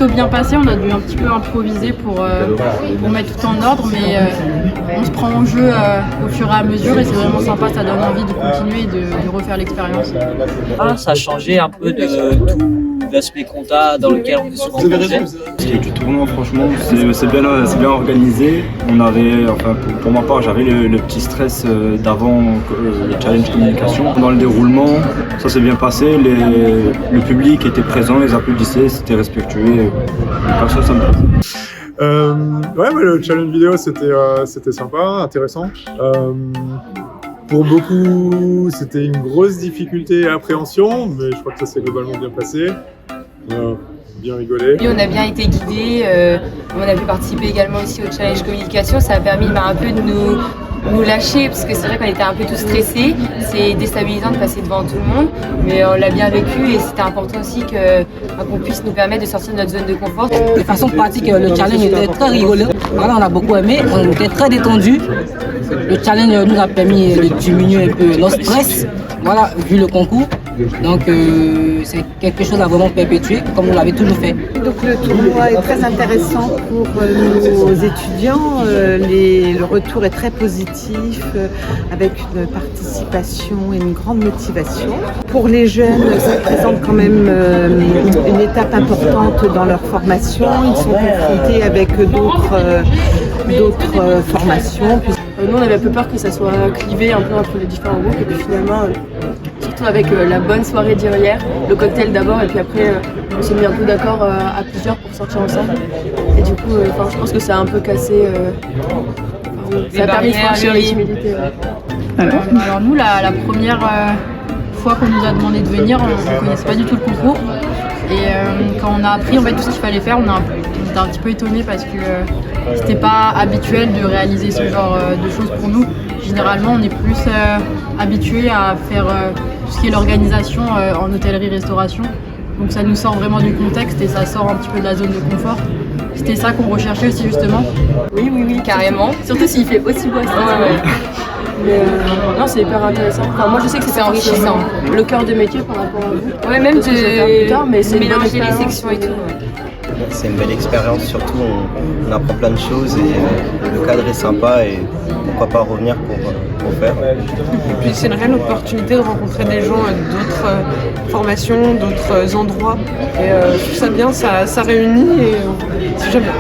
plutôt bien passé. On a dû un petit peu improviser pour mettre tout en ordre, mais on se prend au jeu au fur et à mesure et c'est vraiment sympa, ça donne envie de continuer et de refaire l'expérience. Ça a changé un peu de tout l'aspect compta dans lequel on est souvent plongé. Ce qui est du tournoi, franchement, c'est bien organisé. On avait, enfin pour ma part, j'avais le petit stress d'avant le challenge communication. Dans le déroulement, ça s'est bien passé. Le public était présent, les applaudissaient, c'était respectueux. Ça me plaît. Le challenge vidéo c'était sympa, intéressant. Pour beaucoup, c'était une grosse difficulté et appréhension, mais je crois que ça s'est globalement bien passé. Bien rigolé. On a bien été guidés, on a pu participer également aussi au challenge communication. Ça a permis un peu de nous lâcher parce que c'est vrai qu'on était un peu tous stressés. C'est déstabilisant de passer devant tout le monde, mais on l'a bien vécu et c'était important aussi qu'on puisse nous permettre de sortir de notre zone de confort. De façon pratique, le challenge était très rigolo. Voilà, on a beaucoup aimé, on était très détendus. Le challenge nous a permis de diminuer un peu notre stress, voilà, vu le concours. Donc c'est quelque chose à vraiment perpétuer comme on l'avait toujours fait. Donc le tournoi est très intéressant pour nos étudiants. Le retour est très positif avec une participation et une grande motivation. Pour les jeunes, ça représente quand même une étape importante dans leur formation. Ils sont confrontés avec d'autres formations. Nous, on avait un peu peur que ça soit clivé un peu entre les différents groupes et puis finalement, surtout avec la bonne soirée d'hier, le cocktail d'abord et puis après, on s'est mis un peu d'accord à plusieurs pour sortir ensemble. Et du coup, je pense que ça a un peu cassé, ça a permis de franchir les timidités. Alors nous, la première fois qu'on nous a demandé de venir, on ne connaissait pas du tout le concours. Et quand on a appris en fait, tout ce qu'il fallait faire, on était un petit peu étonnés parce que c'était pas habituel de réaliser ce genre de choses pour nous. Généralement, on est plus habitué à faire tout ce qui est l'organisation en hôtellerie-restauration. Donc ça nous sort vraiment du contexte et ça sort un petit peu de la zone de confort. C'était ça qu'on recherchait aussi justement. Oui, carrément. Surtout s'il fait aussi beau. Mais non, c'est hyper intéressant. Enfin, moi je sais que c'est enrichissant. Le cœur de métier par rapport à vous. Ouais, même plus tard, mais c'est mélanger les sections et tout. C'est une belle expérience, surtout on apprend plein de choses et le cadre est sympa et pourquoi pas revenir pour faire. Et puis c'est une réelle opportunité de rencontrer des gens d'autres formations, d'autres endroits et je trouve ça bien, ça réunit et j'aime bien.